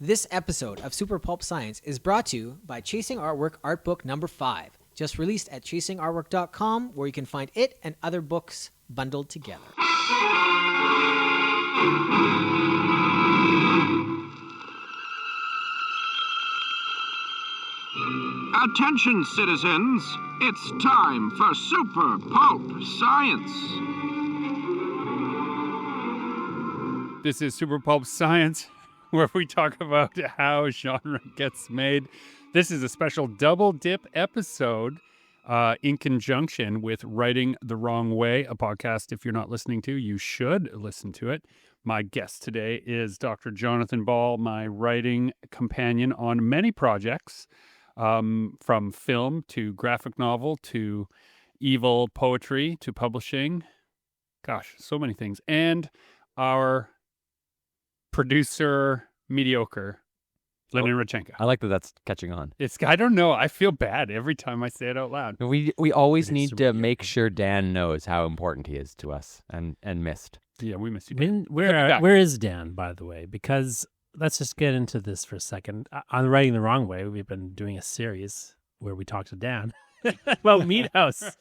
This episode of Super Pulp Science is brought to you by Chasing Artwork Art Book number 5, just released at chasingartwork.com, where you can find it and other books bundled together. Attention, citizens! It's time for Super Pulp Science. This is Super Pulp Science, where we talk about how genre gets made. This is a special double dip episode in conjunction with Writing the Wrong Way, a podcast. If you're not listening to, you should listen to it. My guest today is Dr. Jonathan Ball, my writing companion on many projects, from film to graphic novel to evil poetry to publishing. Gosh, so many things. And our producer, mediocre, Lenin Rodchenko. I like that that's catching on. I don't know. I feel bad every time I say it out loud. We always Producer need to make mediocre. sure Dan knows how important he is to us and missed. Yeah, we miss you, Dan. Where is Dan, by the way? Because let's just get into this for a second. On Writing the Wrong Way, we've been doing a series where we talk to Dan about Meat House.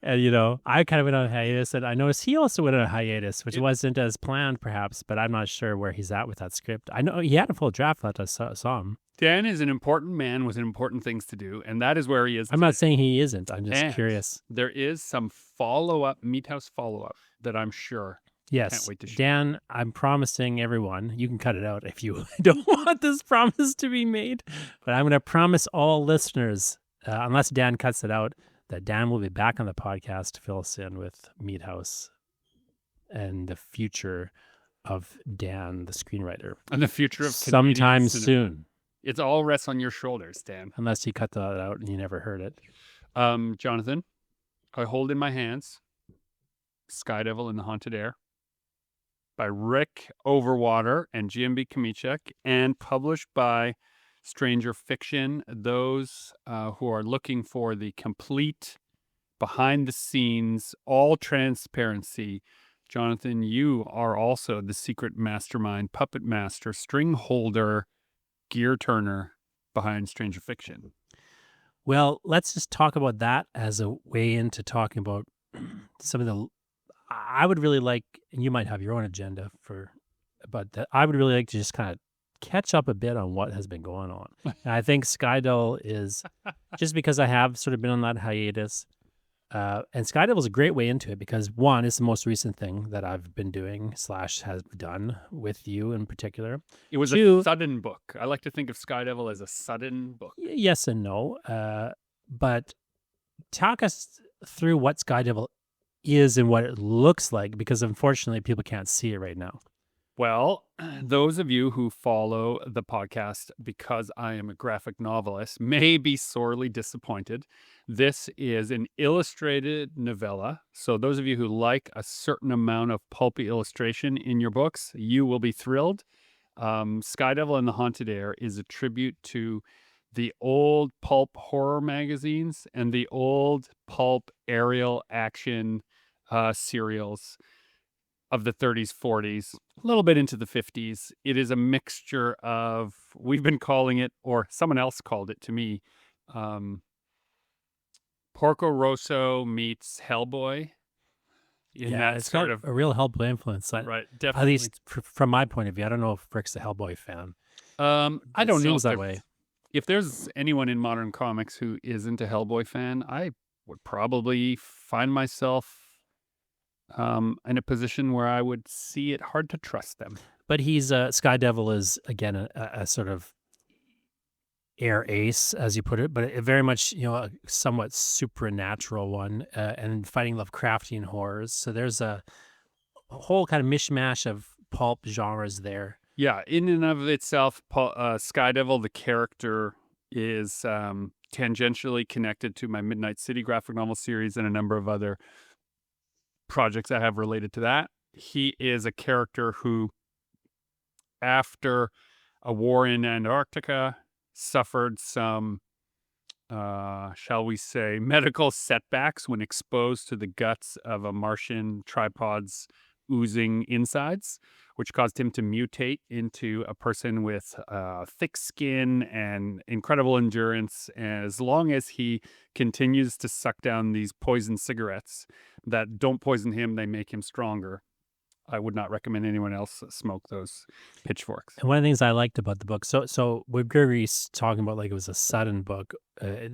And, I kind of went on a hiatus, and I noticed he also went on a hiatus, which wasn't as planned, perhaps, but I'm not sure where he's at with that script. I know he had a full draft that I saw him. Dan is an important man with important things to do, and that is where he is. I'm not saying he isn't. I'm just And curious. There is some follow-up, Meat House follow-up, that I'm sure. Yes, Can't wait to share. Dan, I'm promising everyone, you can cut it out if you don't want this promise to be made, but I'm going to promise all listeners, unless Dan cuts it out, that Dan will be back on the podcast to fill us in with Meat House and the future of Dan, the screenwriter. And the future of Sometime Canadian cinema. soon, It's all rests on your shoulders, Dan. unless he cut that out and you never heard it. Jonathan, I hold in my hands Sky Devil in the Haunted Air by Rick Overwater and GMB Kamichek, and published by Stranger Fiction. Those who are looking for the complete behind-the-scenes, all transparency. Jonathan, you are also the secret mastermind, puppet master, string holder, gear turner behind Stranger Fiction. Well, let's just talk about that as a way into talking about some of the. I would really like, and you might have your own agenda but that I would really like to just kind of catch up a bit on what has been going on. And I think Skydevil is just because I have sort of been on that hiatus, and Skydevil is a great way into it because one, it's the most recent thing that I've been doing / has done with you in particular. It was Two- a sudden book. I like to think of Sky Devil as a sudden book. Yes and no, but talk us through what Skydevil is and what it looks like, because unfortunately people can't see it right now. Well, those of you who follow the podcast because I am a graphic novelist may be sorely disappointed. This is an illustrated novella. So those of you who like a certain amount of pulpy illustration in your books, you will be thrilled. Sky Devil and the Haunted Air is a tribute to the old pulp horror magazines and the old pulp aerial action serials of the 30s, 40s, a little bit into the 50s. It is a mixture of, we've been calling it, or someone else called it to me, Porco Rosso meets Hellboy. In that it's sort got of, a real Hellboy influence. right, At definitely. least from my point of view. I don't know if Rick's a Hellboy fan. I don't It know seems if that there- way. If there's anyone in modern comics who isn't a Hellboy fan, I would probably find myself in a position where I would see it hard to trust them. But Skydevil is, again, a sort of air ace, as you put it, but a very much, a somewhat supernatural one, and fighting Lovecraftian horrors. So there's a whole kind of mishmash of pulp genres there. Yeah, in and of itself, Sky Devil, the character, is tangentially connected to my Midnight City graphic novel series and a number of other projects I have related to that. He is a character who, after a war in Antarctica, suffered some, shall we say, medical setbacks when exposed to the guts of a Martian tripod's oozing insides, which caused him to mutate into a person with thick skin and incredible endurance. As long as he continues to suck down these poison cigarettes that don't poison him, they make him stronger. I would not recommend anyone else smoke those pitchforks. And one of the things I liked about the book, so with Gregory's talking about like it was a sudden book,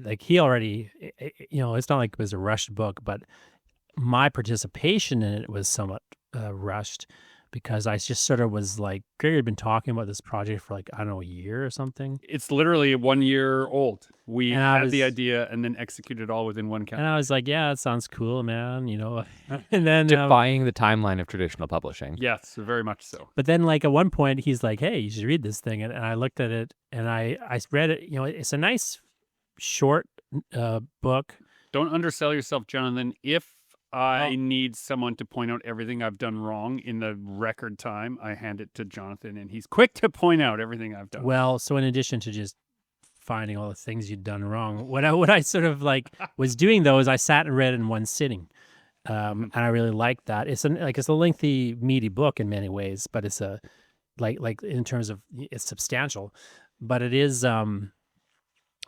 like he already, it's not like it was a rushed book, but my participation in it was somewhat rushed because I just sort of was like, Gregory had been talking about this project for like, I don't know, a year or something. It's literally 1 year old. We And I had the was- idea and then executed it all within one And calendar. I was like, yeah, it sounds cool, man, and then, Defying the timeline of traditional publishing. Yes, very much so. but then like at one point he's like, hey, you should read this thing. And I looked at it and I read it, it's a nice short book. Don't undersell yourself, Jonathan. If I need someone to point out everything I've done wrong in the record time, I hand it to Jonathan, and he's quick to point out everything I've done. Well, so in addition to just finding all the things you'd done wrong, what I sort of like was doing though is I sat and read it in one sitting, and I really liked that. It's a lengthy, meaty book in many ways, but it's a like in terms of it's substantial, but it is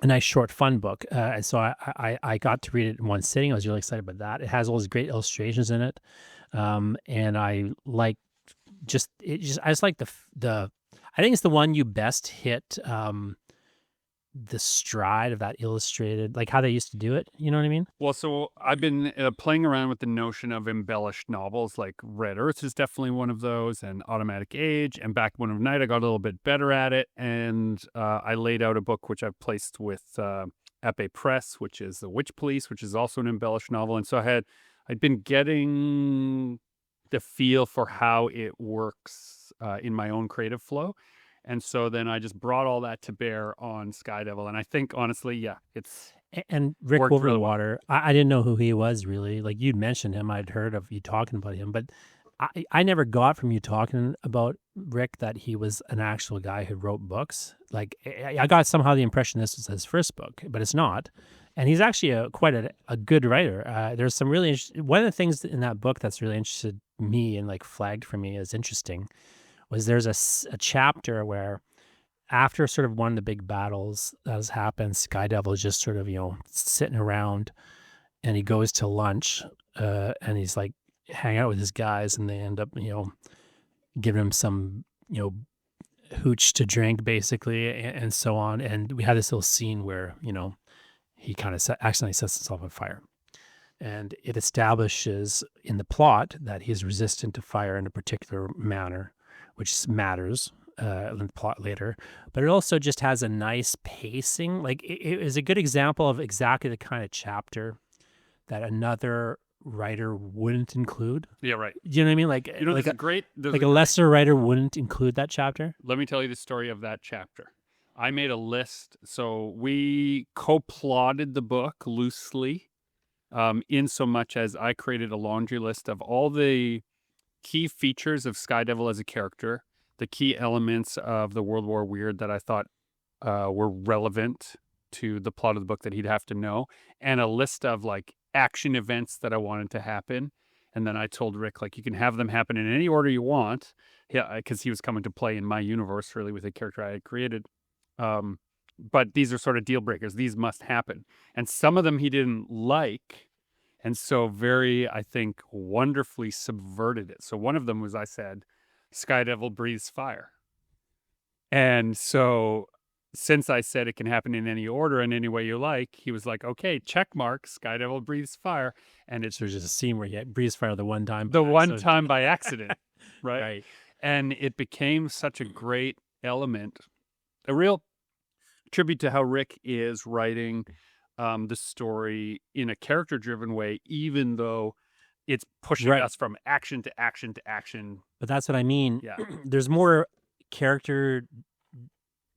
a nice short fun book. And so I got to read it in one sitting. I was really excited about that. It has all these great illustrations in it, and I like I just like the I think it's the one you best hit the stride of that illustrated, like how they used to do it. You know what I mean? Well, so I've been playing around with the notion of embellished novels, like Red Earth is definitely one of those, and Automatic Age, and Backbone of Night. I got a little bit better at it, and I laid out a book which I've placed with Epee Press, which is The Witch Police, which is also an embellished novel. And so I'd been getting the feel for how it works in my own creative flow. And so then I just brought all that to bear on Sky Devil. And I think, honestly, yeah, it's... And Rick Worked really well. Overwater, I didn't know who he was really. Like you'd mentioned him, I'd heard of you talking about him, but I never got from you talking about Rick that he was an actual guy who wrote books. Like I got somehow the impression this was his first book, but it's not. And he's actually quite a good writer. There's some really one of the things in that book that's really interested me and like flagged for me as interesting was there's a chapter where after sort of one of the big battles that has happened, Sky Devil is just sort of, sitting around and he goes to lunch and he's like hanging out with his guys and they end up, giving him some, hooch to drink basically and so on. And we had this little scene where, he kind of accidentally sets himself on fire. And it establishes in the plot that he's resistant to fire in a particular manner, which matters in the plot later. But it also just has a nice pacing. Like it is a good example of exactly the kind of chapter that another writer wouldn't include. Yeah, right. Do you know what I mean? Like, There's like a lesser writer wouldn't include that chapter. Let me tell you the story of that chapter. I made a list. So we co-plotted the book loosely, in so much as I created a laundry list of all the key features of Sky Devil as a character, the key elements of the World War Weird that I thought were relevant to the plot of the book that he'd have to know, and a list of like action events that I wanted to happen. And then I told Rick, like, you can have them happen in any order you want. Yeah, because he was coming to play in my universe really with a character I had created. But these are sort of deal breakers. These must happen. And some of them he didn't like. And so very, I think, wonderfully subverted it. So one of them was, I said, Sky Devil breathes fire. And so since I said it can happen in any order and any way you like, he was like, okay, check mark, Sky Devil breathes fire. And it's So there's just a scene where he breathes fire the one time. the one So- time by accident, right? Right. And it became such a great element, a real tribute to how Rick is writing the story in a character-driven way, even though it's pushing Right. us from action to action to action. But that's what I mean. Yeah. There's more character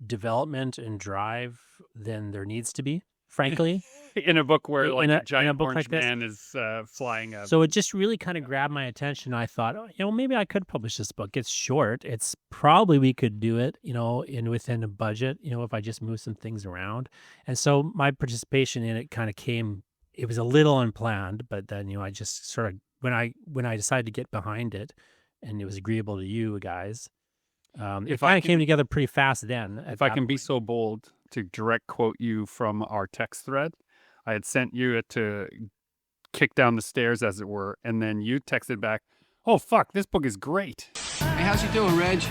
development and drive than there needs to be, frankly. In a book where In like a a giant book orange like this. man is flying a... So it just really kind of grabbed my attention. I thought, maybe I could publish this book. It's short. It's probably we could do it, within a budget, if I just move some things around. And so my participation in it kind of came, it was a little unplanned, but then, I just sort of, when I decided to get behind it, and it was agreeable to you guys. It If I kind of can- came together pretty fast then. If I can be so bold to direct quote you from our text thread, I had sent you it to kick down the stairs, as it were, and then you texted back, "Oh fuck, this book is great." Hey, how's you doing, Reg?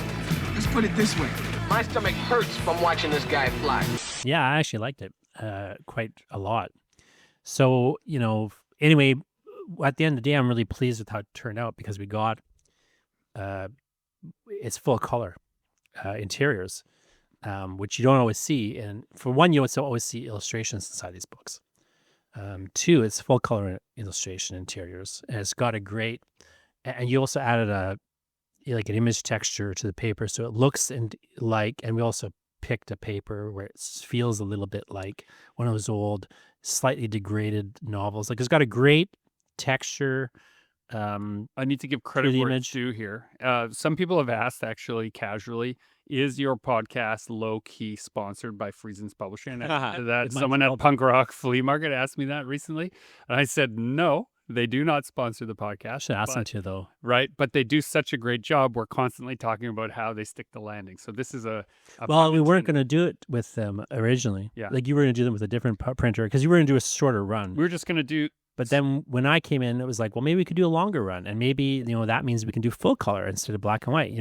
Let's put it this way. My stomach hurts from watching this guy fly. Yeah, I actually liked it quite a lot. So, anyway, at the end of the day, I'm really pleased with how it turned out because we got it's full color interiors, which you don't always see. And for one, you don't always see illustrations inside these books. Two, it's full color illustration interiors, and it's got a great. And you also added an image texture to the paper, so it looks and we also picked a paper where it feels a little bit like one of those old, slightly degraded novels. Like it's got a great texture. I need to give credit the where image. it's due here. Some people have asked, actually, casually, is your podcast low-key sponsored by Friesen's Publishing? That It might someone well at be. Punk Rock Flea Market asked me that recently, and I said no. They do not sponsor the I podcast. should ask them but- to though. Right, but they do such a great job. We're constantly talking about how they stick the landing. So this is a Well, pun we weren't going intended. to do it with them originally. Yeah. Like you were going to do them with a different printer because you were going to do a shorter run. We're just gonna do. But then when I came in, it was like, well, maybe we could do a longer run, and maybe that means we can do full color instead of black and white.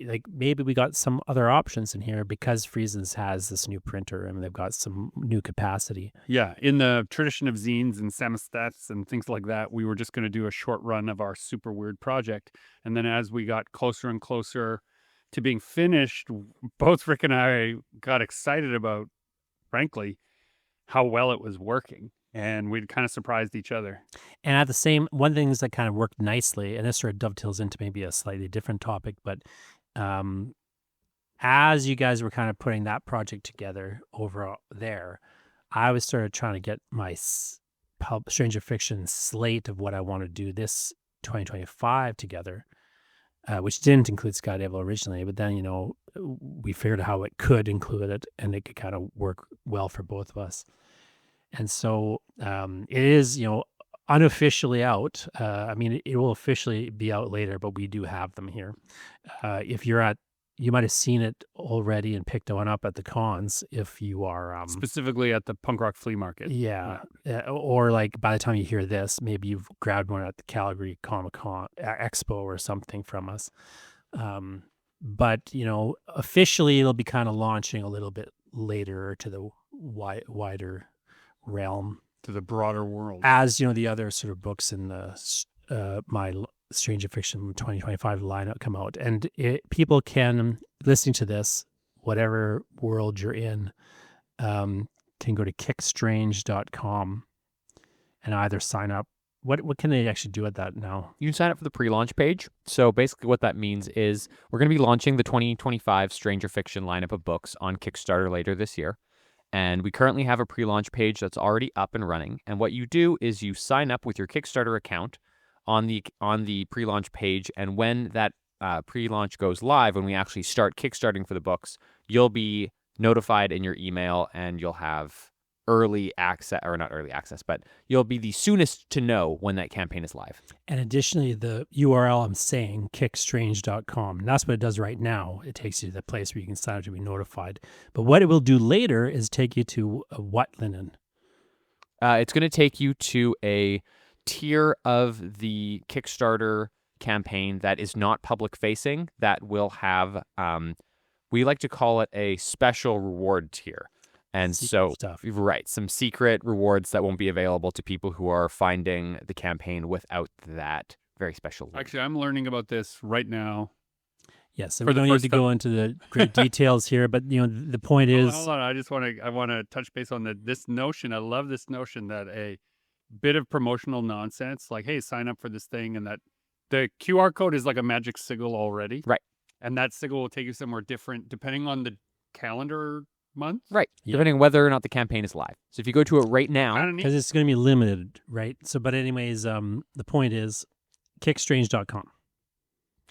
Like maybe we got some other options in here because Friesen's has this new printer and they've got some new capacity. Yeah, in the tradition of zines and samostats and things like that, we were just going to do a short run of our super weird project. And then as we got closer and closer to being finished, both Rick and I got excited about, frankly, how well it was working. And we'd kind of surprised each other. And at the same, one thing that kind of worked nicely, and this sort of dovetails into maybe a slightly different topic, but as you guys were kind of putting that project together over there, I was sort of trying to get my Stranger Fiction slate of what I want to do this 2025 together, which didn't include Sky Devil originally, but then, we figured out how it could include it and it could kind of work well for both of us. And so it is, unofficially out. It will officially be out later, but we do have them here. If you're you might have seen it already and picked one up at the cons if you are. Specifically at the Punk Rock Flea Market. Yeah. Or like by the time you hear this, maybe you've grabbed one at the Calgary Comic-Con Expo or something from us. But, officially it'll be kind of launching a little bit later to the wider realm, To the broader world. as the other sort of books in the my Stranger Fiction 2025 lineup come out, and people can, listening to this, whatever world you're in, can go to kickstrange.com and either sign up. What can they actually do at that now? You can sign up for the pre-launch page. So basically what that means is we're going to be launching the 2025 Stranger Fiction lineup of books on Kickstarter later this year. And we currently have a pre-launch page that's already up and running. And what you do is you sign up with your Kickstarter account on the pre-launch page. And when that pre-launch goes live, when we actually start kickstarting for the books, you'll be notified in your email and you'll have early access, or not early access, but you'll be the soonest to know when that campaign is live. And additionally, the URL I'm saying, kickstrange.com, and that's what it does right now. It takes you to the place where you can sign up to be notified. But what it will do later is take you to what, Lennon? It's going to take you to a tier of the Kickstarter campaign that is not public facing, that will have, we like to call it a special reward tier. And Secret so, stuff. right, some secret rewards that won't be available to people who are finding the campaign without that very special link. Actually, I'm learning about this right now. Yes, so For we the don't need first to go into the great details here, but the point is, Hold on. I want to touch base on this notion. I love this notion that a bit of promotional nonsense, like, hey, sign up for this thing, and that the QR code is like a magic sigil already. Right. And that sigil will take you somewhere different depending on the calendar month. Right, Yeah. depending on whether or not the campaign is live. So if you go to it right now, Kinda neat. because it's going to be limited, right? So, but anyways, the point is, kickstrange.com.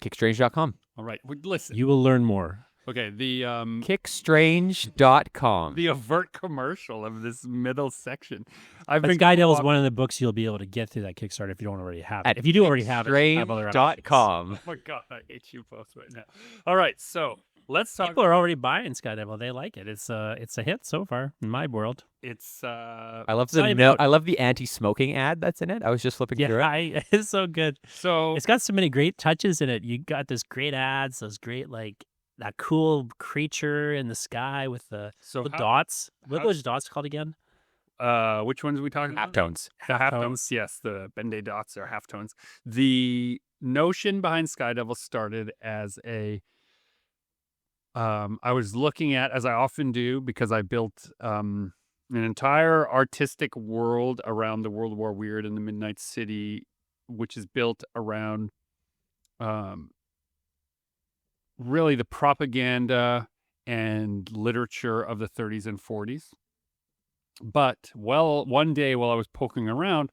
kickstrange.com. All right. Listen. You will learn more. Okay, the Kickstrange.com. the overt commercial of this middle section. I've But been Skydevil's co-op- one of the books you'll be able to get through that Kickstarter if you don't already have it. If you do already have it, have other options. Kickstrange.com. Oh my god, I hate you both right now. All right, so let's talk. People are already buying Skydevil. They like it. It's a hit so far in my world. It's I love not the even- I love the anti-smoking ad that's in it. I was just flipping through it. It's so good. so It's got so many great touches in it. You got this great ads, those great that cool creature in the sky with the so how- dots. What are how- those dots called again? which ones are we talking about? Halftones. The halftones, Halftones. yes, the Bende dots are halftones. The notion behind Skydevil started as I was looking at, as I often do, because I built an entire artistic world around the World War Weird in the Midnight City, which is built around really the propaganda and literature of the 30s and 40s. But one day while I was poking around,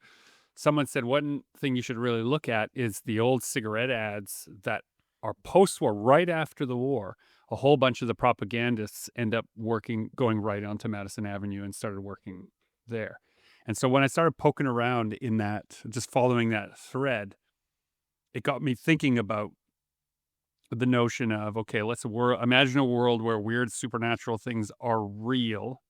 someone said one thing you should really look at is the old cigarette ads that are post-war, right after the war. A whole bunch of the propagandists end up going right onto Madison Avenue and started working there. And so when I started poking around in that, just following that thread, it got me thinking about the notion of, okay, let's imagine a world where weird supernatural things are real.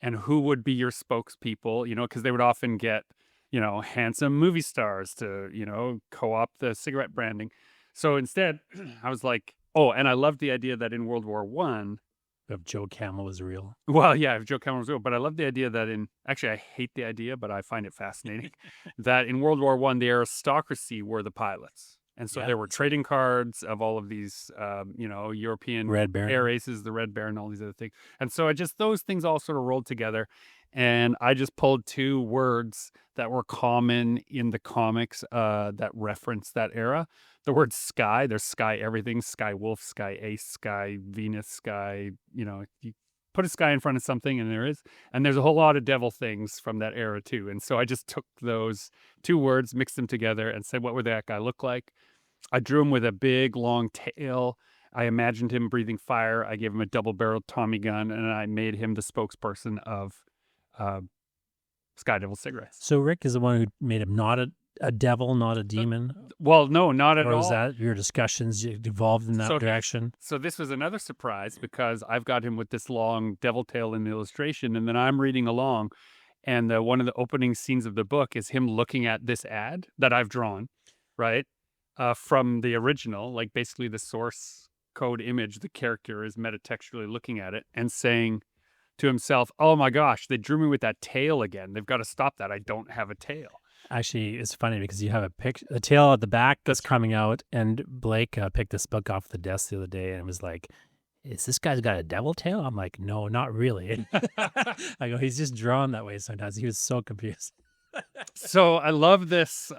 And who would be your spokespeople, because they would often get, handsome movie stars to, co-opt the cigarette branding. So instead, I was like, oh, and I loved the idea that in World War I, If Joe Camel was real. well, yeah, if Joe Camel was real, but I love the idea that actually, I hate the idea, but I find it fascinating, that in World War I, the aristocracy were the pilots. And so Yeah. there were trading cards of all of these, European Red Baron. air aces, the Red Baron, all these other things. And so those things all sort of rolled together. And I just pulled two words that were common in the comics that reference that era. The word sky, there's sky everything, sky wolf, sky ace, sky Venus, sky, you put a sky in front of something and there is. And there's a whole lot of devil things from that era too. And so I just took those two words, mixed them together and said, what would that guy look like? I drew him with a big, long tail. I imagined him breathing fire. I gave him a double-barreled Tommy gun, and I made him the spokesperson of Skydevil cigarettes. So Rick is the one who made him not a devil, not a demon. Well, no, not at Or all. was that your discussions evolved in that So- direction? So this was another surprise because I've got him with this long devil tail in the illustration, and then I'm reading along, and one of the opening scenes of the book is him looking at this ad that I've drawn, right, from the original, like basically the source code image. The character is metatextually looking at it and saying to himself, "Oh my gosh, they drew me with that tail again. They've got to stop that. I don't have a tail." Actually, it's funny because you have a tail at the back that's coming out, and Blake picked this book off the desk the other day and was like, "Is this guy's got a devil tail?" I'm like, "No, not really." I go, "He's just drawn that way sometimes." He was so confused. So I love this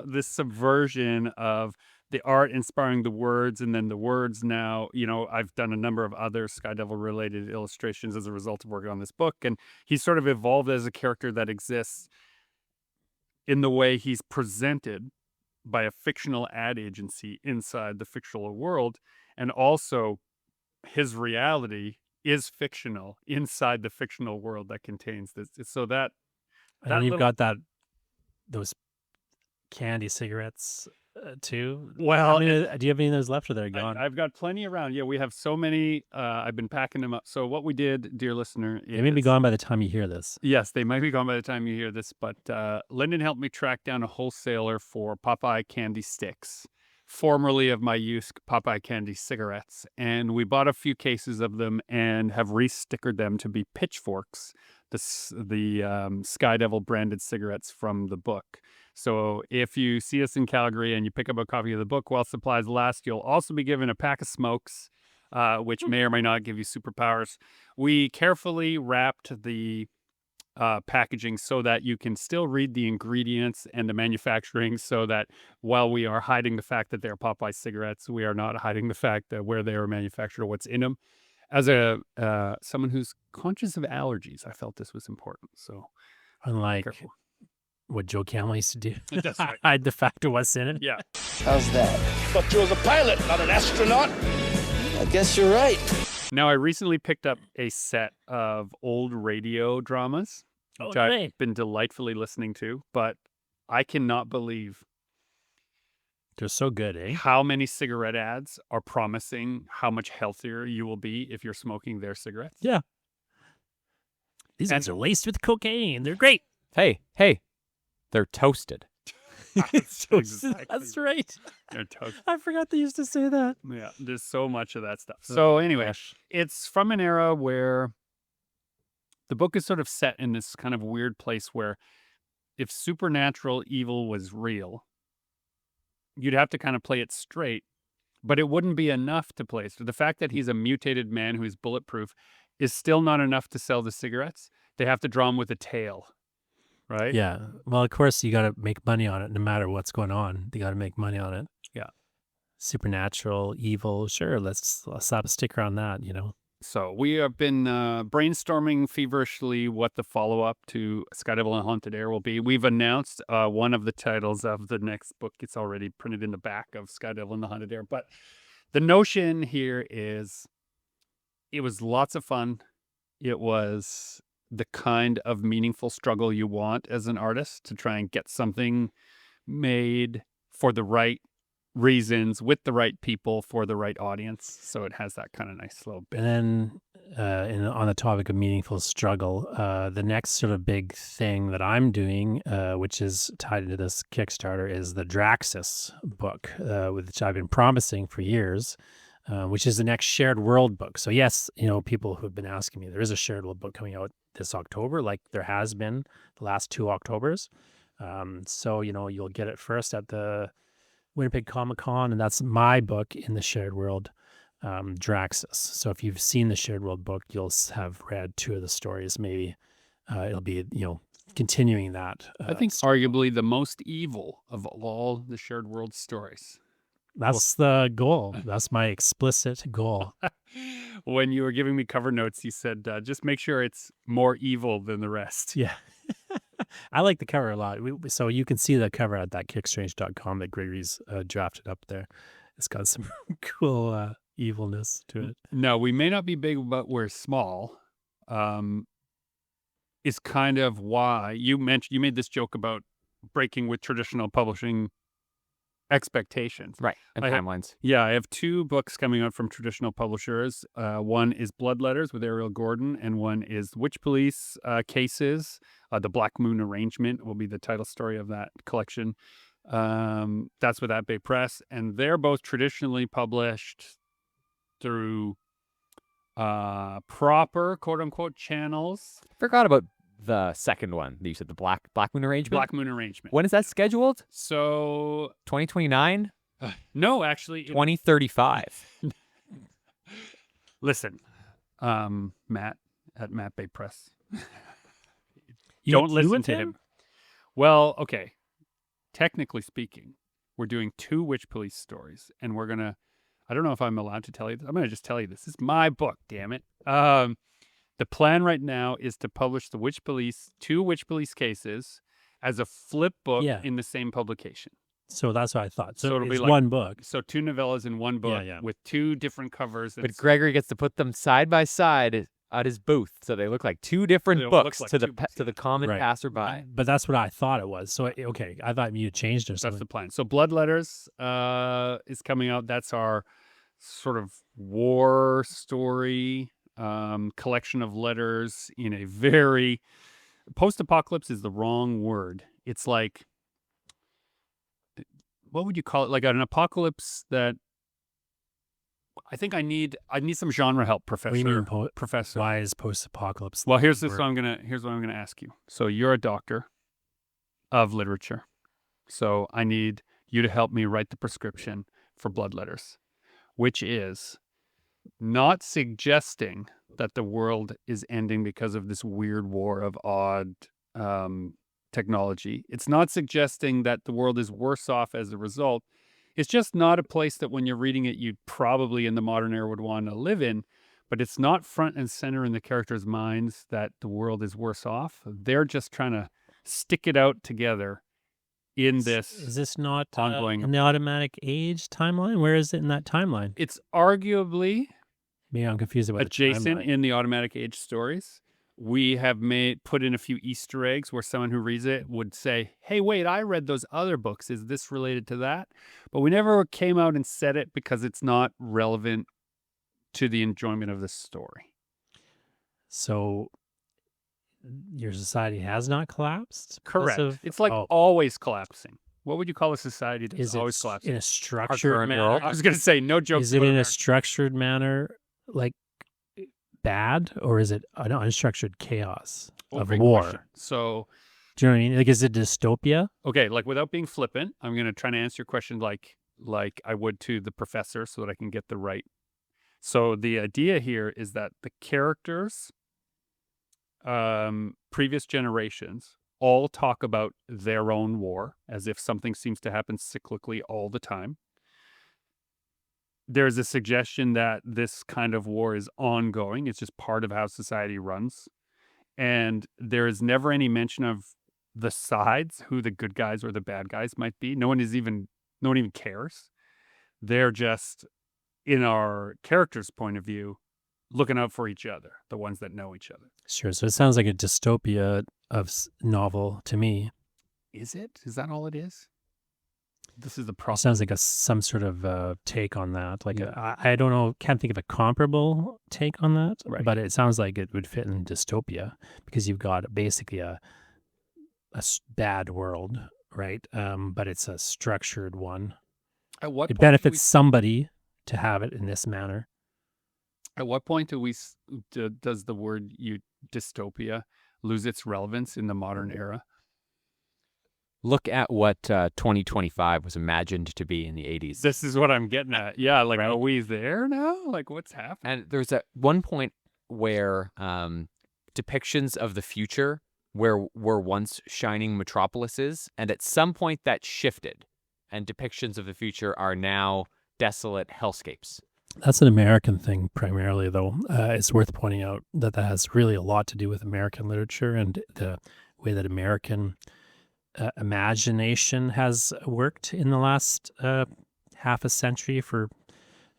this subversion of the art inspiring the words, and then the words now, I've done a number of other Skydevil related illustrations as a result of working on this book, and he's sort of evolved as a character that exists in the way he's presented by a fictional ad agency inside the fictional world, and also his reality is fictional inside the fictional world that contains this. So that And then you've little- got those candy cigarettes too. Well, do you have any of those left, or they're gone? I've got plenty around. Yeah, we have so many. I've been packing them up. So what we did, dear listener, is... They may be gone by the time you hear this. Yes, they might be gone by the time you hear this, but Lyndon helped me track down a wholesaler for Popeye candy sticks, formerly of my youth Popeye candy cigarettes, and we bought a few cases of them and have re-stickered them to be pitchforks, the Skydevil branded cigarettes from the book. So if you see us in Calgary and you pick up a copy of the book while supplies last, you'll also be given a pack of smokes, which may or may not give you superpowers. We carefully wrapped the packaging so that you can still read the ingredients and the manufacturing, so that while we are hiding the fact that they're Popeye cigarettes, we are not hiding the fact that where they were manufactured or what's in them. As someone who's conscious of allergies, I felt this was important. So Unlike careful. what Joe Camel used to do. That's right. Hide the fact of what's in it. Yeah. How's that? Thought you was a pilot, not an astronaut. I guess you're right. Now, I recently picked up a set of old radio dramas, which I've been delightfully listening to, but I cannot believe They're so good, eh? how many cigarette ads are promising how much healthier you will be if you're smoking their cigarettes. Yeah. These ones are laced with cocaine. They're great. Hey, they're toasted. Exactly. That's right. They're toasted. I forgot they used to say that. Yeah, there's so much of that stuff. So anyway, it's from an era where the book is sort of set in this kind of weird place where if supernatural evil was real, you'd have to kind of play it straight, but it wouldn't be enough to play it. So the fact that he's a mutated man who's bulletproof is still not enough to sell the cigarettes. They have to draw him with a tail, right? Yeah. Well, of course, you got to make money on it no matter what's going on. You got to make money on it. Yeah. Supernatural, evil. Sure. Let's slap a sticker on that, you know. So we have been brainstorming feverishly what the follow-up to Skydevil and Haunted Air will be. We've announced one of the titles of the next book. It's already printed in the back of Skydevil and the Haunted Air. But the notion here is it was lots of fun. It was the kind of meaningful struggle you want as an artist to try and get something made for the right reasons with the right people for the right audience. So it has that kind of nice little bit. And then on the topic of meaningful struggle, the next sort of big thing that I'm doing, which is tied into this Kickstarter, is the Draxus book, which I've been promising for years, which is the next shared world book. So yes, you know, people who have been asking me, there is a shared world book coming out this October, like there has been the last 2 Octobers. So, you know, you'll get it first at the Winnipeg Comic Con, and that's my book in the shared world, Draxus. So if you've seen the shared world book, you'll have read 2 of the stories. Maybe it'll be, you know, continuing that. I think arguably the most evil of all the shared world stories. That's the goal. That's my explicit goal. When you were giving me cover notes, you said, just make sure it's more evil than the rest. Yeah. I like the cover a lot. So you can see the cover at that kickstrange.com that Gregory's drafted up there. It's got some cool evilness to it. No, we may not be big, but we're small. Is kind of why you made this joke about breaking with traditional publishing expectations. Right. And timelines. I have 2 books coming out from traditional publishers. One is Blood Letters with Ariel Gordon, and one is Witch Police Cases. The Black Moon Arrangement will be the title story of that collection. That's with At Bay Press, and they're both traditionally published through proper quote-unquote channels. Forgot about the second one that you said, the Black Moon Arrangement? Black Moon Arrangement. When is that scheduled? So 2029? No, actually. 2035. Listen, Matt at Matt Bay Press. Don't listen to him. Well, okay. Technically speaking, we're doing 2 Witch Police stories, and we're going to, I don't know if I'm allowed to tell you this. I'm going to just tell you this. This is my book, damn it. The plan right now is to publish the 2 Witch Police cases as a flip book in the same publication. So that's what I thought. So it'll be it's like one book. So 2 novellas in one book with 2 different covers. But Gregory gets to put them side by side at his booth, so they look like 2 different books to the common passerby. But that's what I thought it was. So okay, I thought you changed it or something. That's the plan. So Blood Letters is coming out. That's our sort of war story collection of letters in a very post-apocalypse is the wrong word. It's like, what would you call it? Like an apocalypse that I think I need some genre help, Professor. What do you mean Professor? Why is post-apocalypse? Well, here's what I'm gonna ask you. So you're a doctor of literature, so I need you to help me write the prescription for Blood Letters, which is not suggesting that the world is ending because of this weird war of odd technology. It's not suggesting that the world is worse off as a result. It's just not a place that when you're reading it, you'd probably in the modern era would want to live in. But it's not front and center in the characters' minds that the world is worse off. They're just trying to stick it out together in Is this this not ongoing. in the automatic age timeline? Where is it in that timeline? It's arguably Maybe I'm confused about adjacent the timeline. in the automatic age stories. We have put in a few Easter eggs where someone who reads it would say, hey, wait, I read those other books. Is this related to that? But we never came out and said it because it's not relevant to the enjoyment of the story. So your society has not collapsed? because Correct. of- It's like oh, always collapsing. What would you call a society that's is it always in collapsing? a structured current manner? world? I was going to say, no jokes. Is it about in a America. structured manner, like bad, or is it an unstructured chaos of great war? question. So, Do you know what I mean? Like, is it dystopia? okay, like without being flippant, I'm going to try to answer your question like I would to the professor so that I can get the right. So the idea here is that the characters, previous generations, all talk about their own war as if something seems to happen cyclically all the time. There's a suggestion that this kind of war is ongoing. It's just part of how society runs. And there is never any mention of the sides, who the good guys or the bad guys might be. No one even cares. They're just, in our characters' point of view, looking out for each other, the ones that know each other. Sure. So it sounds like a dystopia of novel to me. Is it? Is that all it is? This is the It problem. sounds like some sort of take on that. Like Yeah. I don't know, can't think of a comparable take on that. Right. But it sounds like it would fit in dystopia because you've got basically a bad world, right? But it's a structured one. At what It point benefits somebody to have it in this manner. At what point does the word dystopia lose its relevance in the modern era? Look at what 2025 was imagined to be in the 80s. This is what I'm getting at. Yeah, like, Right. are we there now? Like, what's happening? And there's at one point where depictions of the future were once shining metropolises, and at some point that shifted, and depictions of the future are now desolate hellscapes. That's an American thing primarily, though. It's worth pointing out that has really a lot to do with American literature and the way that American imagination has worked in the last half a century for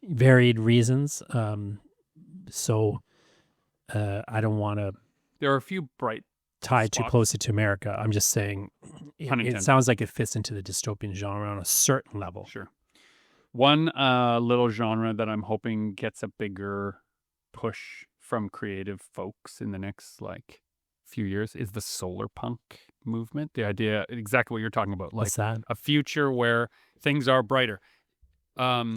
varied reasons. So I don't want to There are a few bright tie too spots. closely to America. I'm just saying it Unintended. sounds like it fits into the dystopian genre on a certain level. Sure. One little genre that I'm hoping gets a bigger push from creative folks in the next few years is the solar punk movement. The idea, exactly what you're talking about, like What's that? a future where things are brighter.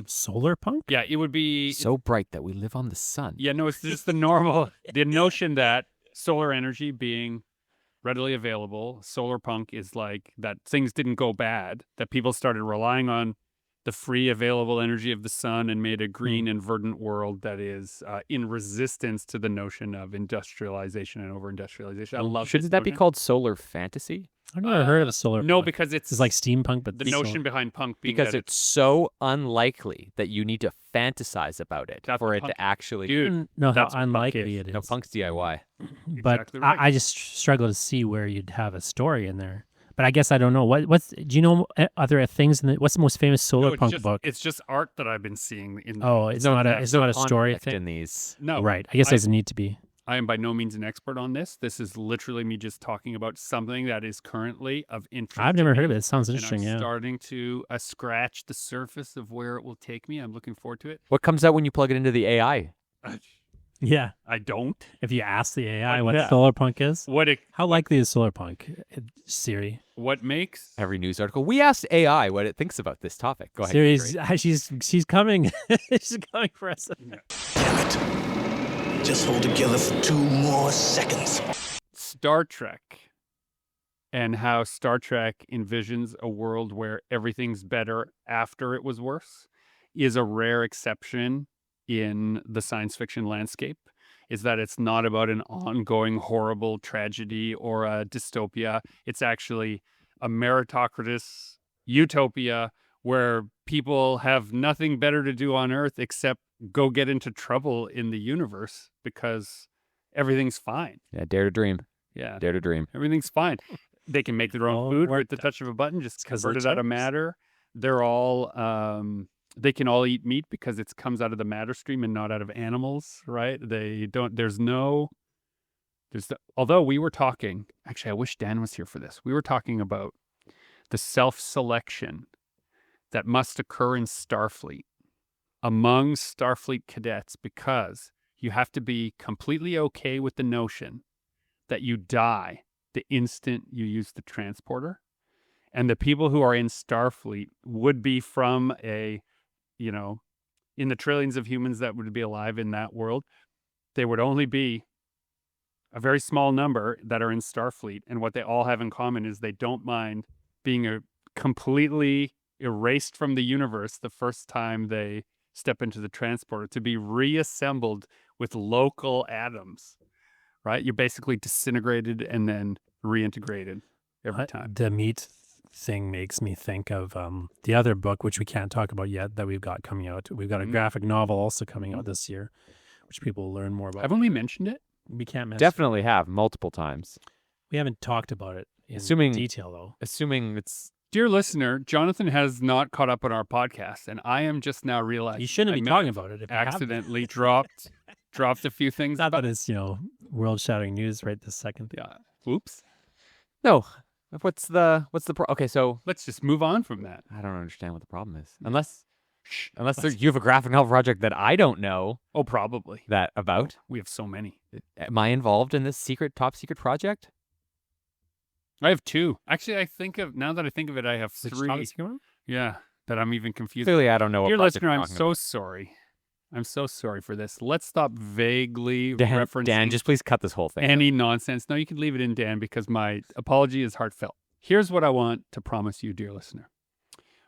Solar punk? Yeah, it would be So bright that we live on the sun. Yeah, no, it's just the notion that solar energy being readily available, solar punk is like that things didn't go bad, that people started relying on the free available energy of the sun and made a green and verdant world that is in resistance to the notion of industrialization and over-industrialization. I love Shouldn't this that be notion. called solar fantasy? I've never heard of solar No, punk. because it's like steampunk, but the notion behind punk being Because that it's so unlikely that you need to fantasize about it That's for what it punk- to actually. dude, know how that's what punk unlikely is. it is. No, punk's DIY. But Exactly right. I just struggle to see where you'd have a story in there. But I guess I don't know. What's do you know? Are there things in what's the most famous solar No, it's punk just, book? It's just art that I've been seeing. Oh, it's not a story Context thing. in these. No, Right. I guess it doesn't need to be. I am by no means an expert on this. This is literally me just talking about something that is currently of interest. I've to never heard me, of it. It sounds and interesting. I'm Yeah. starting to scratch the surface of where it will take me. I'm looking forward to it. What comes out when you plug it into the AI? Yeah. I don't. If you ask the AI Like what that. solar punk is, What how likely is solar punk? Siri. what makes Every news article. We asked AI what it thinks about this topic. Go ahead. Siri's Gary. she's coming. She's coming for us. Damn it. Just hold together for 2 more seconds. Star Trek and how Star Trek envisions a world where everything's better after it was worse is a rare exception in the science fiction landscape. Is that it's not about an ongoing horrible tragedy or a dystopia. It's actually a meritocratic utopia where people have nothing better to do on Earth except go get into trouble in the universe because everything's fine. Yeah, dare to dream. Yeah. Dare to dream. Everything's fine. They can make their own Oh, food we're- with the touch of a button, just 'cause of convert the it out of chips. matter. They're all they can all eat meat because it comes out of the matter stream and not out of animals, right? They don't. Although we were talking. Actually, I wish Dan was here for this. We were talking about the self-selection that must occur in Starfleet among Starfleet cadets because you have to be completely okay with the notion that you die the instant you use the transporter. And the people who are in Starfleet would be from in the trillions of humans that would be alive in that world, there would only be a very small number that are in Starfleet. And what they all have in common is they don't mind being completely erased from the universe the first time they step into the transporter to be reassembled with local atoms, right? You're basically disintegrated and then reintegrated every time. The meat thing makes me think of the other book, which we can't talk about yet, that we've got coming out. We've got a graphic novel also coming out this year, which people will learn more about. Haven't we mentioned it? We can't mention Definitely have multiple times. We haven't talked about it in Assuming- detail, though. Assuming it's Dear listener, Jonathan has not caught up on our podcast, and I am just now realizing You shouldn't I be may talking have about it if you haven't. accidentally dropped a few things. Not but- that it's, world-shattering news right this second. yeah. Oops. no. What's the okay? So Let's just move on from that. I don't understand what the problem is, unless you have a graphic novel project that I don't know Oh, probably. that about. We have so many. Am I involved in this top secret project? I have two. Actually, now that I think of it, I have Which three. topics you want? Yeah, that I'm even confused. Clearly, I don't know. What Dear project listener, you're I'm talking so about. sorry. I'm so sorry for this. Let's stop vaguely Dan, referencing Dan, just please cut this whole thing. any nonsense. No, you can leave it in, Dan, because my apology is heartfelt. Here's what I want to promise you, dear listener.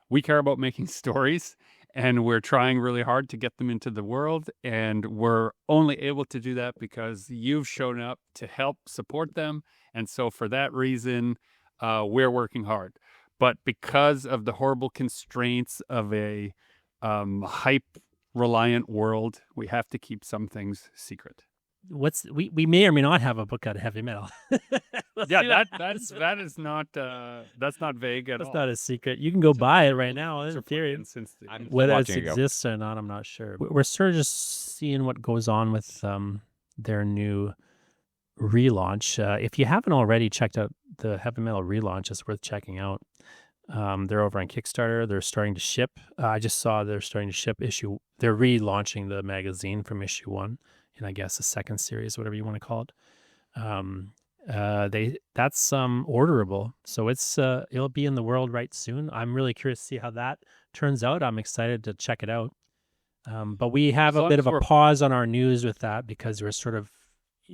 We care about making stories, and we're trying really hard to get them into the world, and we're only able to do that because you've shown up to help support them. And so for that reason, we're working hard. But because of the horrible constraints of a hype-reliant world, we have to keep some things secret. We may or may not have a book out of heavy metal. Let's Yeah, see what that happens. is not that's not vague at That's all. not a secret. You can go buy it right now. In theory, Since the- I'm whether it watching it go. exists or not, I'm not sure. We're sort of just seeing what goes on with their new relaunch. If you haven't already checked out the heavy metal relaunch, it's worth checking out. They're over on Kickstarter. They're starting to ship. I just saw they're starting to ship issue. They're relaunching the magazine from issue 1, and I guess the second series, whatever you want to call it. That's orderable, so it'll be in the world right soon. I'm really curious to see how that turns out. I'm excited to check it out. But we have As a long bit as of a we're- pause on our news with that because we're sort of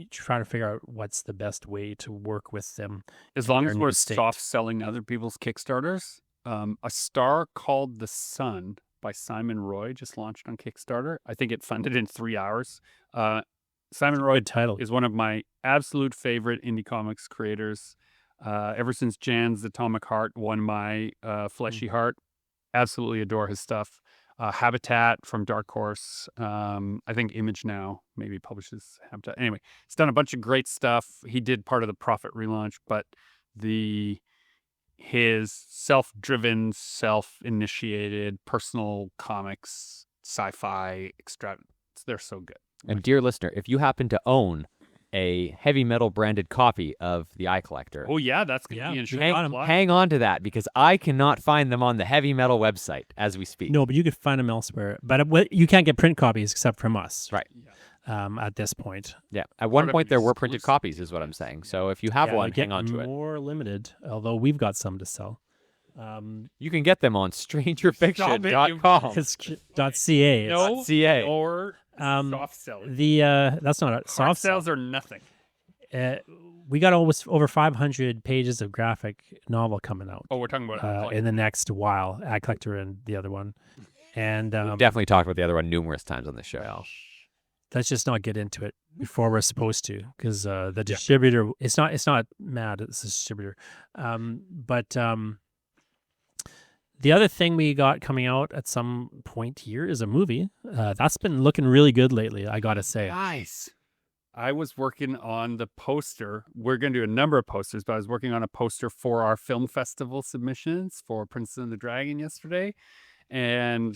trying to figure out what's the best way to work with them. as long their as new we're state. soft selling other people's Kickstarters, A Star Called the Sun by Simon Roy just launched on Kickstarter. I think it funded in 3 hours. Simon Roy Good title. is one of my absolute favorite indie comics creators. Ever since Jan's Atomic Heart won my fleshy heart, absolutely adore his stuff. Habitat from Dark Horse. I think Image Now maybe publishes Habitat. Anyway, he's done a bunch of great stuff. He did part of the Prophet relaunch, but his self-driven, self-initiated personal comics, sci-fi extravagance, they're so good. And dear listener, if you happen to own a heavy metal branded copy of the Eye Collector, Oh yeah, that's gonna Yeah, be we in got Shop 'em. Plus. hang on to that because I cannot find them on the heavy metal website as we speak. No, but you could find them elsewhere. But you can't get print copies except from us. Right. At this point. Yeah. At one Sort of point, there were printed exclusive. copies, is what I'm saying. So if you have Yeah, one, they get hang on to it. more limited, although we've got some to sell. You can get them on strangerfiction.com. It's .ca. No, .ca. or Um, soft selling. That's not a Hard soft sales sell. are nothing. We got almost over 500 pages of graphic novel coming out Oh, we're talking about in the next while. Ad Collector and the other one, and We've definitely talked about the other one numerous times on this show. let's just not get into it before we're supposed to, because the distributor. It's not mad. It's the distributor. The other thing we got coming out at some point here is a movie. That's been looking really good lately, I gotta say. Guys, I was working on the poster. We're going to do a number of posters, but I was working on a poster for our film festival submissions for Princess and the Dragon yesterday. And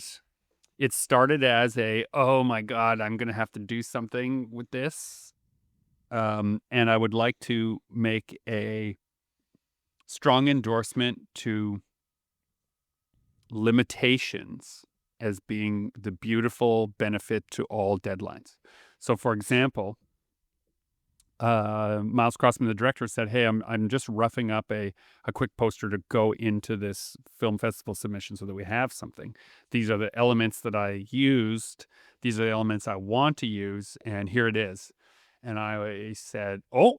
it started as oh my God, I'm going to have to do something with this. And I would like to make a strong endorsement to limitations as being the beautiful benefit to all deadlines. So, for example, Miles Crossman, the director, said, "Hey, I'm just roughing up a quick poster to go into this film festival submission so that we have something. These are the elements that I used. These are the elements I want to use, and here it is." And I said, "Oh,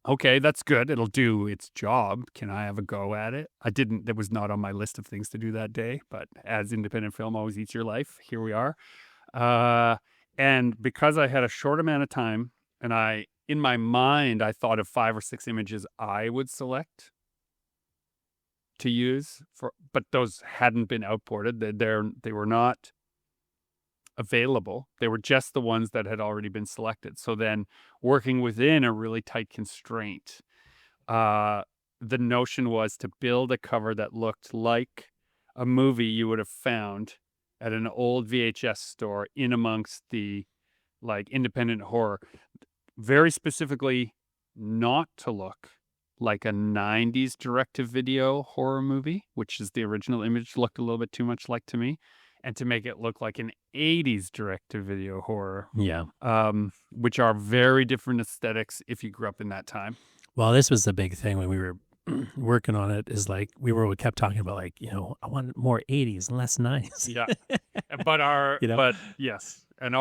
okay, that's good. It'll do its job. Can I have a go at it?" I didn't. That was not on my list of things to do that day, but as independent film always eats your life, here we are. And because I had a short amount of time, and in my mind, I thought of 5 or 6 images I would select to use but those hadn't been outported. They were not available. They were just the ones that had already been selected. So then, working within a really tight constraint, the notion was to build a cover that looked like a movie you would have found at an old VHS store in amongst the independent horror. Very specifically, not to look like a 90s direct-to-video horror movie, which is the original image looked a little bit too much like to me, and to make it look like an 80s direct-to-video horror. Yeah. Which are very different aesthetics if you grew up in that time. Well, this was the big thing when we were working on it, is like we kept talking about, like, I want more 80s and less 90s. Yeah. But yes. And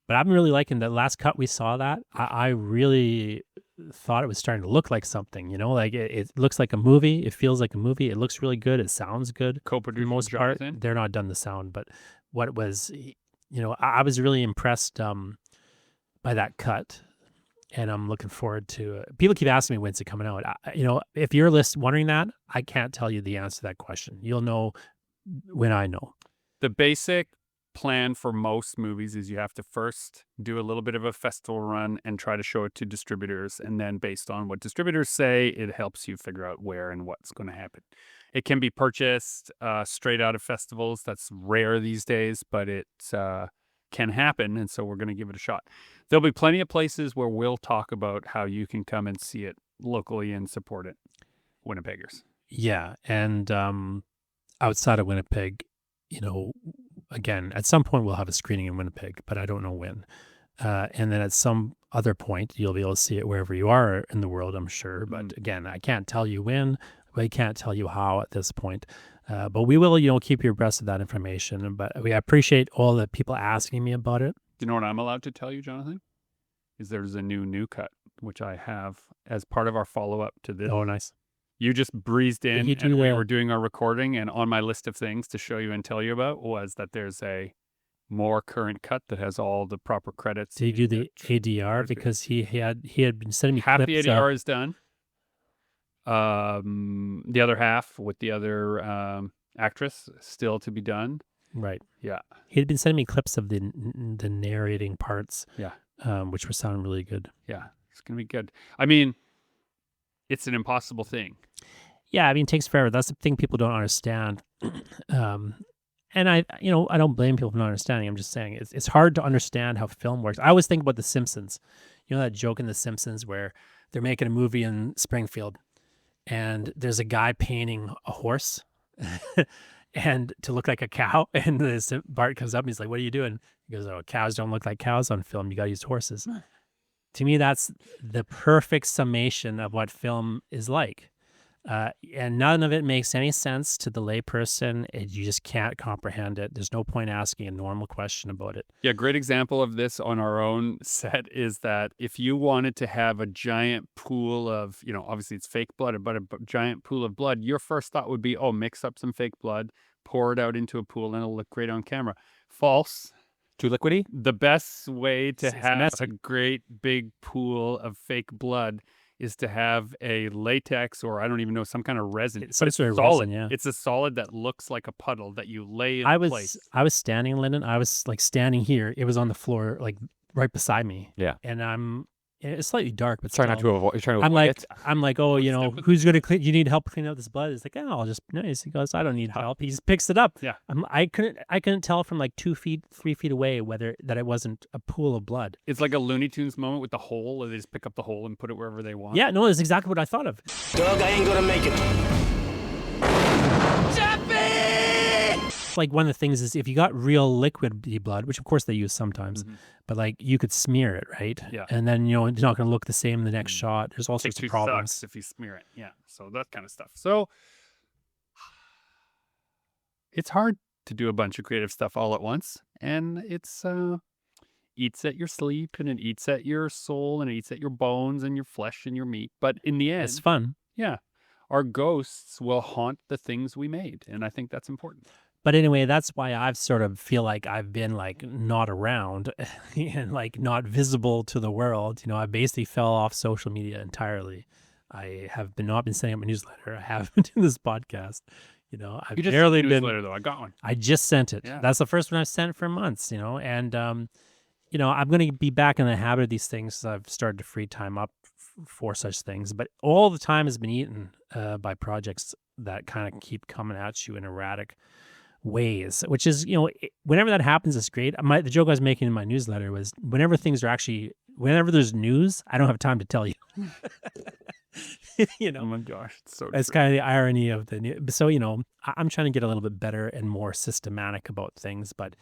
but I'm really liking the last cut we saw that. I really thought it was starting to look like something, like it looks like a movie. It feels like a movie. It looks really good. It sounds good. For the most part, they're not done the sound, but what was, I was really impressed by that cut. And I'm looking forward to it. People keep asking me, when's it coming out? If you're wondering that, I can't tell you the answer to that question. You'll know when I know. The basic plan for most movies is you have to first do a little bit of a festival run and try to show it to distributors. And then based on what distributors say, it helps you figure out where and what's going to happen. It can be purchased straight out of festivals. That's rare these days, but it can happen. And so we're going to give it a shot. There'll be plenty of places where we'll talk about how you can come and see it locally and support it. Winnipeggers. Yeah. And outside of Winnipeg, again, at some point we'll have a screening in Winnipeg, but I don't know when. And then at some other point, you'll be able to see it wherever you are in the world, I'm sure. But again, I can't tell you when. I can't tell you how at this point. But we will, keep you abreast of that information. But we appreciate all the people asking me about it. Do you know what I'm allowed to tell you, Jonathan? Is there's a new cut, which I have as part of our follow-up to this. Oh, nice. You just breezed in, and we were doing our recording, and on my list of things to show you and tell you about was that there's a more current cut that has all the proper credits. Did you do the ADR? Because he had been sending me half clips. The ADR is done. The other half with the other actress still to be done. Right. Yeah. He had been sending me clips of the narrating parts. Yeah. Which were sounding really good. Yeah, it's gonna be good. I mean, it's an impossible thing. Yeah, I mean, it takes forever. That's the thing people don't understand. And I don't blame people for not understanding. I'm just saying it's hard to understand how film works. I always think about The Simpsons. You know that joke in The Simpsons where they're making a movie in Springfield, and there's a guy painting a horse, and to look like a cow. And Bart comes up and he's like, "What are you doing?" He goes, "Oh, cows don't look like cows on film. You got to use horses." To me, that's the perfect summation of what film is like. And none of it makes any sense to the layperson. You just can't comprehend it. There's no point asking a normal question about it. Yeah, great example of this on our own set is that if you wanted to have a giant pool of, obviously it's fake blood, but a giant pool of blood, your first thought would be, oh, mix up some fake blood, pour it out into a pool, and it'll look great on camera. False. Too liquidy? The best way to have messy. a great big pool of fake blood is to have a latex or I don't even know, some kind of resin. It's some But it's sort of solid. resin, yeah. It's a solid that looks like a puddle that you lay in place. I was standing, Lyndon. I was like standing here. It was on the floor, like right beside me. Yeah. And it's slightly dark, but Try still. not to avoid. You're trying to I'm avoid like, it. I'm like, oh, you know, who's going to clean? You need help cleaning up this blood? It's like, oh, I'll just. No, he goes, I don't need help. He just picks it up. Yeah. I couldn't tell from like 2 feet, 3 feet away whether that it wasn't a pool of blood. It's like a Looney Tunes moment with the hole, and they just pick up the hole and put it wherever they want. Yeah, no, that's exactly what I thought of. Doug, I ain't gonna make it. Like one of the things is if you got real liquid blood, which of course they use sometimes, but like you could smear it, right? Yeah. And then it's not going to look the same the next shot. There's all sorts of problems. Sucks if you smear it. Yeah. So that kind of stuff. So it's hard to do a bunch of creative stuff all at once, and it's eats at your sleep, and it eats at your soul, and it eats at your bones and your flesh and your meat. But in the end, It's fun. yeah, our ghosts will haunt the things we made, and I think that's important. But anyway, that's why I've sort of feel like I've been like not around and like not visible to the world. You know, I basically fell off social media entirely. I have not been sending out my newsletter. I haven't been doing this podcast. You know, I've You just barely sent a been. newsletter, though. I got one. I just sent it. Yeah. That's the first one I've sent for months. You know, and you know, I'm going to be back in the habit of these things. I've started to free time up for such things, but all the time has been eaten by projects that kind of keep coming at you in erratic ways, which is, you know, whenever that happens, it's great. The joke I was making in my newsletter was whenever there's news, I don't have time to tell you. You know, Oh my gosh, it's so it's true. kind of the irony of the news. So, you know, I'm trying to get a little bit better and more systematic about things. But,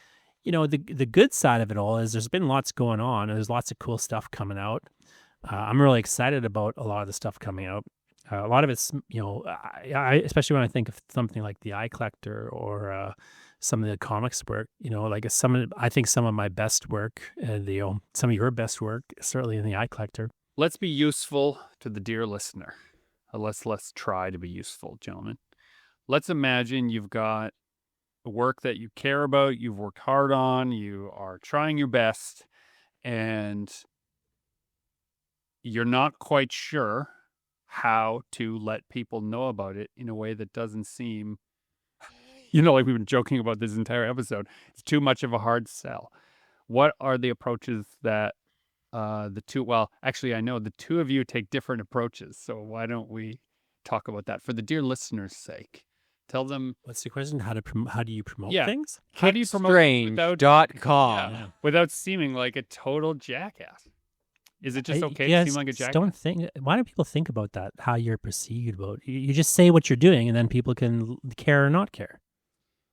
you know, the good side of it all is there's been lots going on and there's lots of cool stuff coming out. I'm really excited about a lot of the stuff coming out. A lot of it's, you know, I especially when I think of something like the Eye Collector or some of the comics work, you know, like I think some of my best work, some of your best work, certainly in the Eye Collector. Let's be useful to the dear listener. Let's try to be useful, gentlemen. Let's imagine you've got work that you care about, you've worked hard on, you are trying your best, and you're not quite sure how to let people know about it in a way that doesn't seem, you know, like we've been joking about this entire episode. It's too much of a hard sell. What are the approaches that I know the two of you take different approaches. So why don't we talk about that for the dear listeners' sake? Tell them. What's the question? How do you promote Yeah. things? How do you promote Kickstrange.com. yeah, without seeming like a total jackass? Is it just okay to seem like a jackass? Don't think. Why do people think about that? How you're perceived about? You just say what you're doing, and then people can care or not care.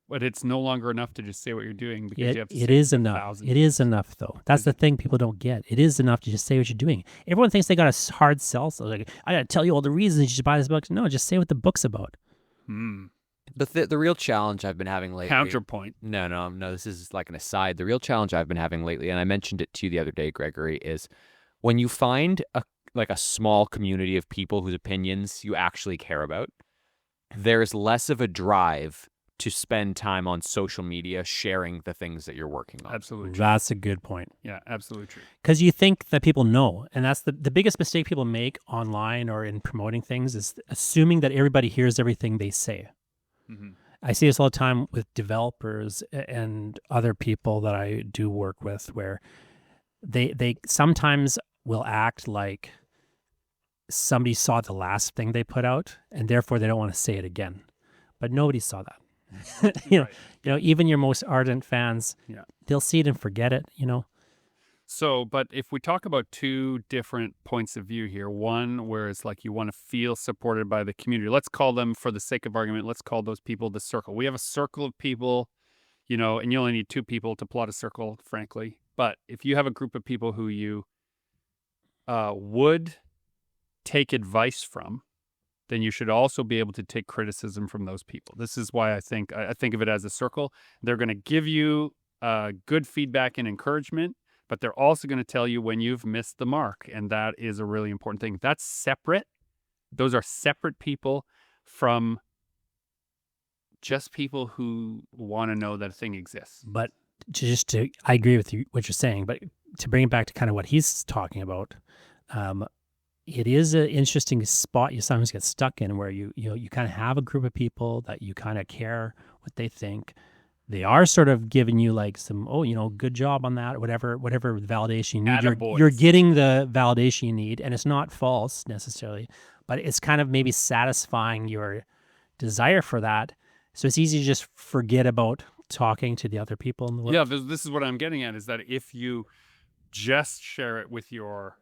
But it's no longer enough to just say what you're doing because you have to It say is it enough. 1,000 It is enough, though. That's the thing people don't get. It is enough to just say what you're doing. Everyone thinks they got a hard sell. So like, I got to tell you all the reasons you should buy this book. No, just say what the book's about. Hmm. The real challenge I've been having lately. Counterpoint. No. This is like an aside. The real challenge I've been having lately, and I mentioned it to you the other day, Gregory, is when you find a small community of people whose opinions you actually care about, there's less of a drive to spend time on social media sharing the things that you're working on. Absolutely true. That's a good point. Yeah, absolutely true. Because you think that people know. And that's the biggest mistake people make online or in promoting things is assuming that everybody hears everything they say. Mm-hmm. I see this all the time with developers and other people that I do work with where they sometimes will act like somebody saw the last thing they put out and therefore they don't want to say it again. But nobody saw that. You know, even your most ardent fans, they'll see it and forget it, you know. So, but if we talk about two different points of view here, one where it's like you want to feel supported by the community, let's call them, for the sake of argument, let's call those people the circle. We have a circle of people, you know, and you only need two people to plot a circle, frankly. But if you have a group of people who you would take advice from, then you should also be able to take criticism from those people. This is why I think of it as a circle. They're going to give you good feedback and encouragement, but they're also going to tell you when you've missed the mark. And that is a really important thing. That's separate. Those are separate people from just people who want to know that a thing exists. But I agree with you, what you're saying, but to bring it back to kind of what he's talking about, it is an interesting spot you sometimes get stuck in where you kind of have a group of people that you kind of care what they think. They are sort of giving you like some, good job on that, whatever validation you need. You're Attaboys. getting the validation you need, and it's not false necessarily, but it's kind of maybe satisfying your desire for that. So it's easy to just forget about talking to the other people in the world. Yeah, this is what I'm getting at, is that if you just share it with your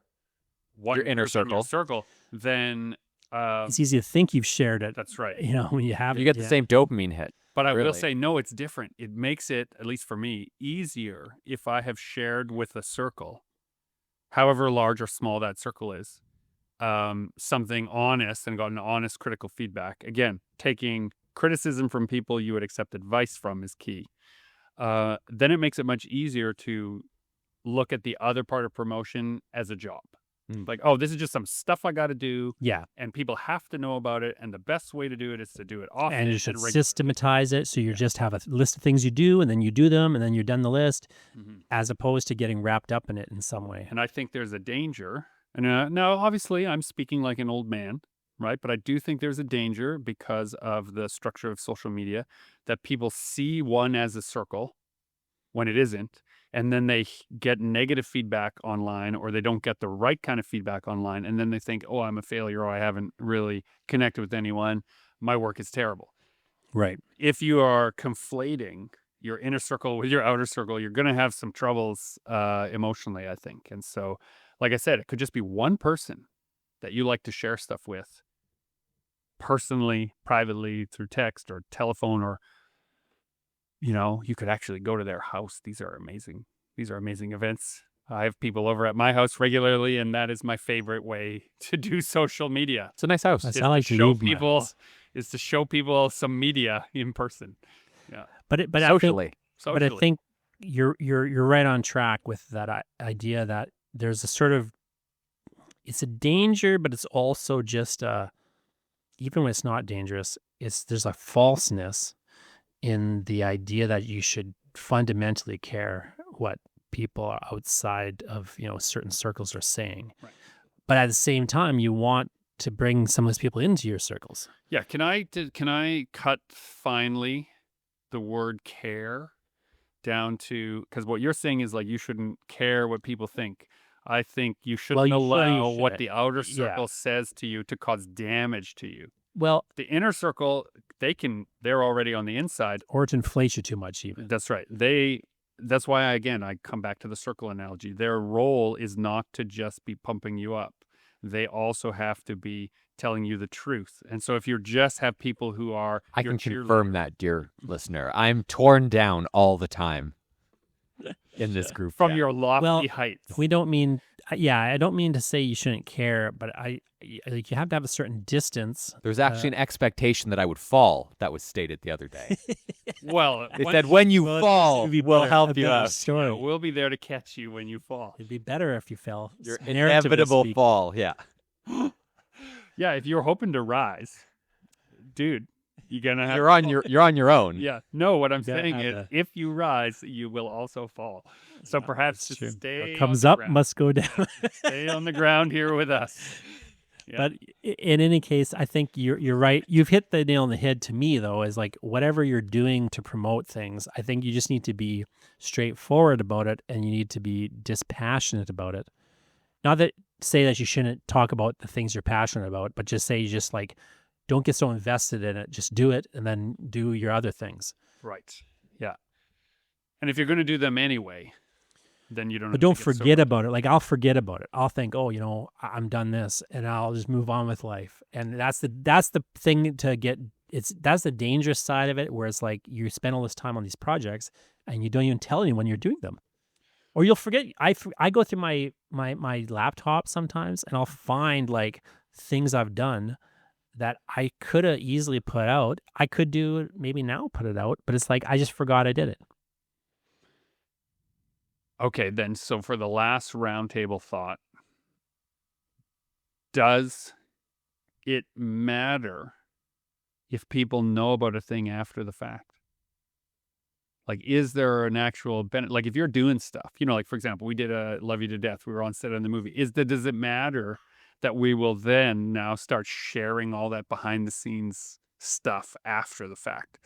inner group in your circle. circle, then It's easy to think you've shared it. that's right. When you have You it, get the same dopamine hit. But I will Really? say, no, it's different. It makes it, at least for me, easier if I have shared with a circle, however large or small that circle is, something honest and gotten honest critical feedback. Again, taking criticism from people you would accept advice from is key. Then it makes it much easier to look at the other part of promotion as a job. Like, oh, this is just some stuff I got to do. Yeah. And people have to know about it. And the best way to do it is to do it often. And you should regularly. systematize it. So you just have a list of things you do, and then you do them, and then you're done the list, as opposed to getting wrapped up in it in some way. And I think there's a danger. And now, obviously, I'm speaking like an old man, right? But I do think there's a danger because of the structure of social media that people see one as a circle when it isn't. And then they get negative feedback online, or they don't get the right kind of feedback online. And then they think, oh, I'm a failure, or I haven't really connected with anyone. My work is terrible. Right. If you are conflating your inner circle with your outer circle, you're going to have some troubles emotionally, I think. And so, like I said, it could just be one person that you like to share stuff with personally, privately, through text or telephone, or you could actually go to their house. These are amazing. These are amazing events. I have people over at my house regularly, and that is my favorite way to do social media. It's a nice house. That's Is I like to to show leave my people house. is to show people some media in person. Yeah, But Socially. But I think you're right on track with that idea that there's a sort of, it's a danger, but it's also just even when it's not dangerous, there's a falseness in the idea that you should fundamentally care what people outside of certain circles are saying. Right. But at the same time, you want to bring some of those people into your circles. Yeah, can I cut finely the word care down to, because what you're saying is like you shouldn't care what people think. I think you shouldn't you allow what shouldn't. the outer Yeah. circle says to you to cause damage to you. Well, The inner circle, they're already on the inside. or to inflate you too much even. That's right. That's why I come back to the circle analogy. Their role is not to just be pumping you up. They also have to be telling you the truth. And so if you just have people who are I your can confirm cheerleader- that, dear listener. I'm torn down all the time in this group. from chat. your lofty Well, heights. We don't mean, I don't mean to say you shouldn't care, but like you have to have a certain distance. There's actually an expectation that I would fall that was stated the other day. Well, They said, when you fall, It'd be we'll better- help a you better out. Story. we'll be there to catch you when you fall. It'd be better if you fell. Your Narratively inevitable speaking. fall, yeah. Yeah, if you're hoping to rise, dude, you're gonna have. You're on your own. Yeah. No, what I'm You gotta saying have is, the- if you rise, you will also fall. So perhaps That's just true. stay. What comes on the up ground. must go down. Stay on the ground here with us. Yeah. But in any case, I think you're right. You've hit the nail on the head to me, though, is like whatever you're doing to promote things, I think you just need to be straightforward about it, and you need to be dispassionate about it. Not that say that you shouldn't talk about the things you're passionate about, but just say you just like don't get so invested in it. Just do it, and then do your other things. Right. Yeah. And if you're going to do them anyway, then you don't. But have don't to get so forget much- about it. Like I'll forget about it. I'll think, oh, I'm done this, and I'll just move on with life. And that's the thing to get. That's the dangerous side of it, where it's like you spend all this time on these projects and you don't even tell anyone you're doing them, or you'll forget. I go through my laptop sometimes, and I'll find like things I've done that I could have easily put out. I could do maybe now put it out, but it's like I just forgot I did it. Okay, then. So for the last roundtable thought, does it matter if people know about a thing after the fact? Like, is there an actual benefit? Like, if you're doing stuff, like, for example, we did a Love You to Death. We were on set on the movie. Does it matter that we will then now start sharing all that behind the scenes stuff after the fact.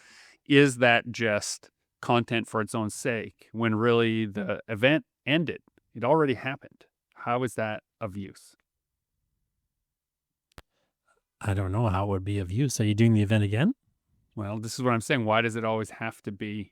Is that just content for its own sake when really the event ended? It already happened. How is that of use? I don't know how it would be of use. Are you doing the event again? Well, this is what I'm saying. Why does it always have to be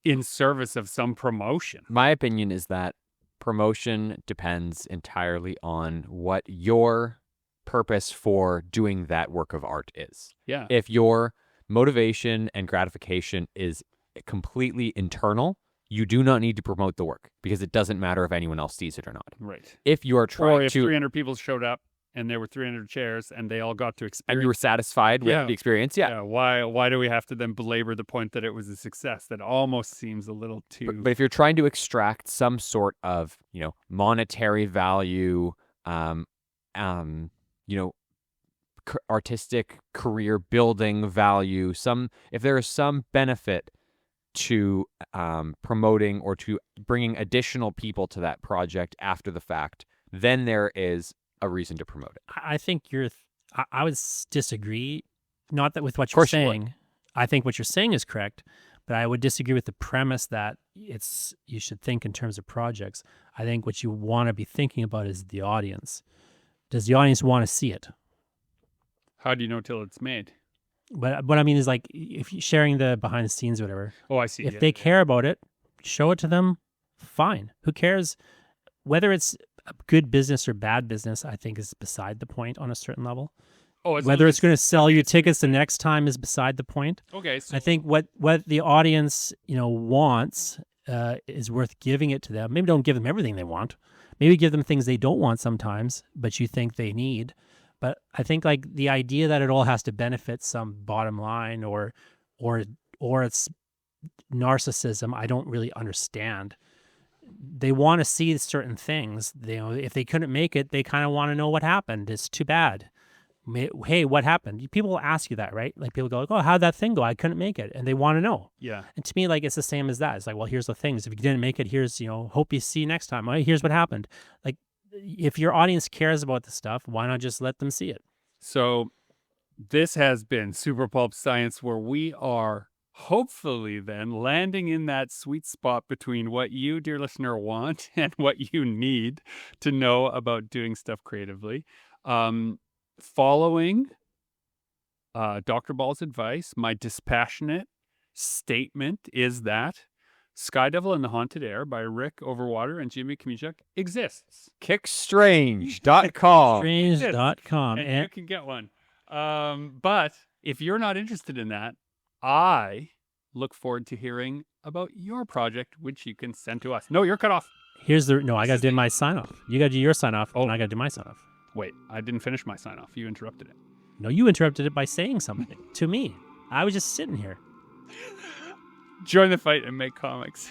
in service of some promotion? My opinion is that promotion depends entirely on what your purpose for doing that work of art is. Yeah. If your motivation and gratification is completely internal, you do not need to promote the work because it doesn't matter if anyone else sees it or not. Right. If you are Or trying if to 300 people showed up and there were 300 chairs and they all got to experience. and you were satisfied with Yeah. the experience, Yeah. Why do we have to then belabor the point that it was a success? That almost seems a little too. But if you're trying to extract some sort of, monetary value, artistic career building value, if there is some benefit to promoting or to bringing additional people to that project after the fact, then there is a reason to promote it. I think I would disagree. Not that with what Of you're course you would. saying. I think what you're saying is correct, but I would disagree with the premise that you should think in terms of projects. I think what you want to be thinking about is the audience. Does the audience want to see it? How do you know till it's made? But what I mean is, like, if you're sharing the behind the scenes or whatever, Oh, I see. if Yeah, they yeah. care about it, show it to them. Fine. Who cares? Whether it's a good business or bad business, I think is beside the point on a certain level. Oh, as Whether long it's going to sell you tickets the next time is beside the point. Okay. So I think what the audience wants is worth giving it to them. Maybe don't give them everything they want. Maybe give them things they don't want sometimes, but you think they need. But I think, like, the idea that it all has to benefit some bottom line or it's narcissism, I don't really understand. They want to see certain things. If they couldn't make it, they kind of want to know what happened. It's too bad. Hey, what happened? People will ask you that, right? Like, people go, like, oh, how'd that thing go? I couldn't make it. And they want to know. yeah. And to me, like, it's the same as that. It's like, well, here's the things. If you didn't make it, here's, hope you see next time. Here's what happened. Like, if your audience cares about the stuff, why not just let them see it? So this has been Super Pulp Science, where we are hopefully then landing in that sweet spot between what you, dear listener, want and what you need to know about doing stuff creatively. Following Dr. Ball's advice, my dispassionate statement is that Skydevil and the Haunted Air by Rick Overwater and Jimmy Kmichuk exists. Kickstrange.com. Strange.com. And you can get one. But if you're not interested in that, I look forward to hearing about your project, which you can send to us. No, you're cut off. I got to do my sign off. You got to do your sign off, and I got to do my sign off. Wait, I didn't finish my sign off. You interrupted it. No, you interrupted it by saying something to me. I was just sitting here. Join the fight and make comics.